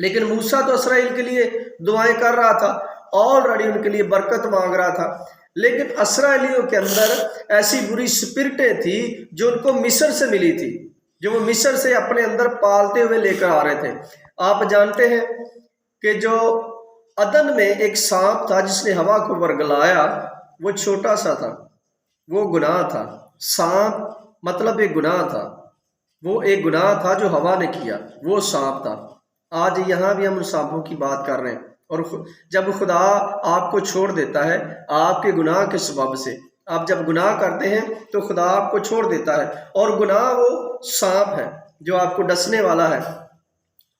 لیکن موسیٰ تو اسرائیل کے لیے دعائیں کر رہا تھا، آلریڈی ان کے لیے برکت مانگ رہا تھا، لیکن اسرائیلیوں کے اندر ایسی بری سپرٹیں تھی جو ان کو مصر سے ملی تھی، جو وہ مصر سے اپنے اندر پالتے ہوئے لے کر آ رہے تھے۔ آپ جانتے ہیں کہ جو عدن میں ایک سانپ تھا جس نے ہوا کو ورگلایا، وہ چھوٹا سا تھا، وہ گناہ تھا۔ سانپ مطلب ایک گناہ تھا، وہ ایک گناہ تھا جو ہوا نے کیا، وہ سانپ تھا۔ آج یہاں بھی ہم ان سانپوں کی بات کر رہے ہیں، اور جب خدا آپ کو چھوڑ دیتا ہے آپ کے گناہ کے سبب سے، آپ جب گناہ کرتے ہیں تو خدا آپ کو چھوڑ دیتا ہے، اور گناہ وہ سانپ ہے جو آپ کو ڈسنے والا ہے۔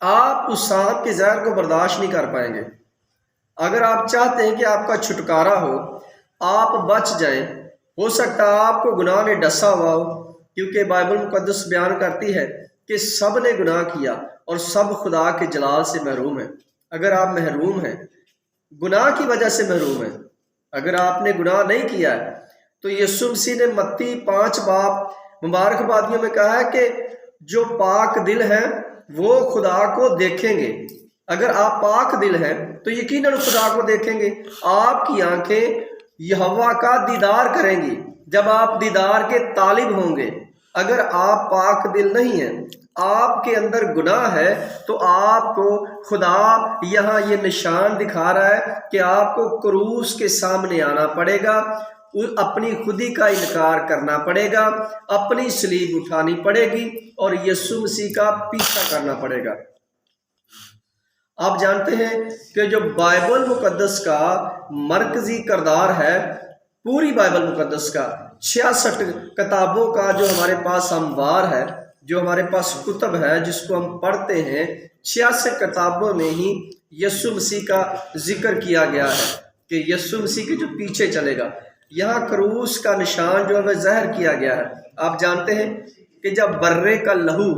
آپ اس سانپ کے زہر کو برداشت نہیں کر پائیں گے۔ اگر آپ چاہتے ہیں کہ آپ کا چھٹکارا ہو، آپ بچ جائیں، ہو سکتا ہے آپ کو گناہ نے ڈسا ہوا ہو، کیونکہ بائبل مقدس بیان کرتی ہے کہ سب نے گناہ کیا اور سب خدا کے جلال سے محروم ہیں۔ اگر آپ محروم ہیں، گناہ کی وجہ سے محروم ہیں، اگر آپ نے گناہ نہیں کیا ہے، تو یسوع مسیح نے متی 5 باب مبارک بادیوں میں کہا ہے کہ جو پاک دل ہیں وہ خدا کو دیکھیں گے۔ اگر آپ پاک دل ہیں تو یقیناً خدا کو دیکھیں گے۔ آپ کی آنکھیں یہوہ کا دیدار کریں گی جب آپ دیدار کے طالب ہوں گے۔ اگر آپ پاک دل نہیں ہیں، آپ کے اندر گناہ ہے، تو آپ کو خدا یہاں یہ نشان دکھا رہا ہے کہ آپ کو کروس کے سامنے آنا پڑے گا، اپنی خودی کا انکار کرنا پڑے گا، اپنی صلیب اٹھانی پڑے گی اور یسوع مسیح کا پیچھا کرنا پڑے گا۔ آپ جانتے ہیں کہ جو بائبل مقدس کا مرکزی کردار ہے، پوری بائبل مقدس کا 66 کتابوں کا جو ہمارے پاس انبار ہے، جو ہمارے پاس کتب ہے جس کو ہم پڑھتے ہیں، 66 کتابوں میں ہی یسوع مسیح کا ذکر کیا گیا ہے کہ یسوع مسیح کے جو پیچھے چلے گا۔ یہاں کروس کا نشان جو ہے ظاہر کیا گیا ہے۔ آپ جانتے ہیں کہ جب برے کا لہو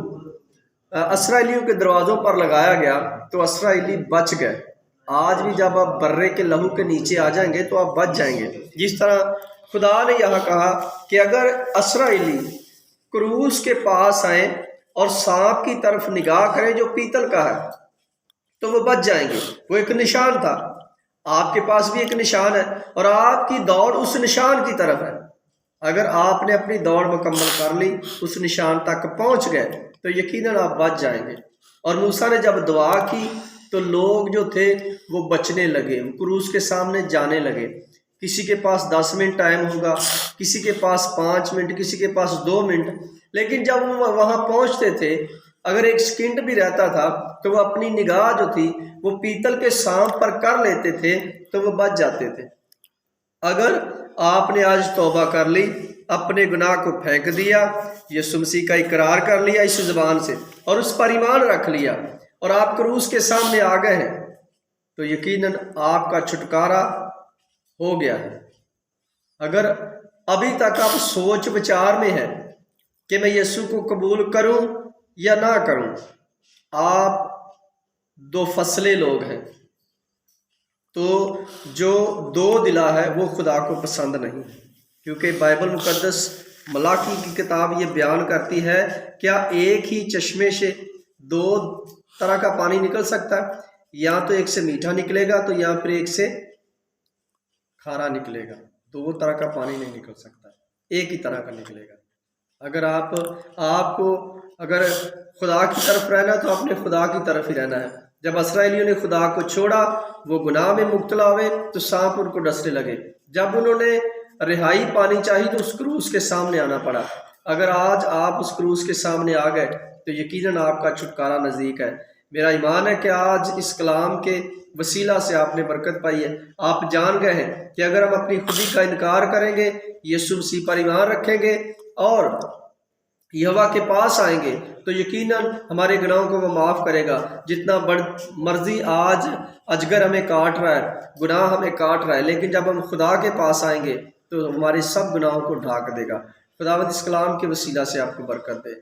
اسرائیلیوں کے دروازوں پر لگایا گیا تو اسرائیلی بچ گئے۔ آج بھی جب آپ برے کے لہو کے نیچے آ جائیں گے تو آپ بچ جائیں گے۔ جس طرح خدا نے یہاں کہا کہ اگر اسرائیلی کروس کے پاس آئیں اور سانپ کی طرف نگاہ کریں جو پیتل کا ہے تو وہ بچ جائیں گے۔ وہ ایک نشان تھا، آپ کے پاس بھی ایک نشان ہے، اور آپ کی دوڑ اس نشان کی طرف ہے۔ اگر آپ نے اپنی دوڑ مکمل کر لی، اس نشان تک پہنچ گئے، تو یقیناً آپ بچ جائیں گے۔ اور موسیٰ نے جب دعا کی تو لوگ جو تھے وہ بچنے لگے، کروس کے سامنے جانے لگے۔ کسی کے پاس 10 منٹ ٹائم ہوگا، کسی کے پاس 5 منٹ، کسی کے پاس 2 منٹ، لیکن جب وہ وہاں پہنچتے تھے، اگر 1 سیکنڈ بھی رہتا تھا تو وہ اپنی نگاہ جو تھی وہ پیتل کے سانپ پر کر لیتے تھے تو وہ بچ جاتے تھے۔ اگر آپ نے آج توبہ کر لی، اپنے گناہ کو پھینک دیا، یسوع مسیح کا اقرار کر لیا اس زبان سے اور اس پر ایمان رکھ لیا، اور آپ کروس کے سامنے آ گئے ہیں، تو یقیناً آپ کا چھٹکارا ہو گیا ہے۔ اگر ابھی تک آپ سوچ بچار میں ہیں کہ میں یسوع کو قبول کروں یا نہ کروں، آپ 2 فصلے لوگ ہیں۔ تو جو 2 دلا ہے وہ خدا کو پسند نہیں، کیونکہ بائبل مقدس ملاکی کی کتاب یہ بیان کرتی ہے کیا ایک ہی چشمے سے 2 طرح کا پانی نکل سکتا ہے؟ یا تو ایک سے میٹھا نکلے گا تو یا پھر ایک سے کھارا نکلے گا، 2 طرح کا پانی نہیں نکل سکتا، ایک ہی طرح کا نکلے گا۔ اگر آپ کو اگر خدا کی طرف رہنا تو آپ نے خدا کی طرف ہی رہنا ہے۔ جب اسرائیلیوں نے خدا کو چھوڑا، وہ گناہ میں مبتلا ہوئے تو سانپ ان کو ڈسنے لگے۔ جب انہوں نے رہائی پانی چاہی تو اس کروس کے سامنے آنا پڑا۔ اگر آج آپ اس کروس کے سامنے آ گئے تو یقیناً آپ کا چھٹکارا نزدیک ہے۔ میرا ایمان ہے کہ آج اس کلام کے وسیلہ سے آپ نے برکت پائی ہے۔ آپ جان گئے ہیں کہ اگر ہم اپنی خودی کا انکار کریں گے، یسوع مسیح پر ایمان رکھیں گے اور یہوہ کے پاس آئیں گے تو یقیناً ہمارے گناہوں کو وہ معاف کرے گا۔ جتنا مرضی آج اجگر ہمیں کاٹ رہا ہے، گناہ ہمیں کاٹ رہا ہے، لیکن جب ہم خدا کے پاس آئیں گے تو ہمارے سب گناہوں کو ڈھانک دے گا۔ خداوند اس کلام کے وسیلہ سے آپ کو برکت دے۔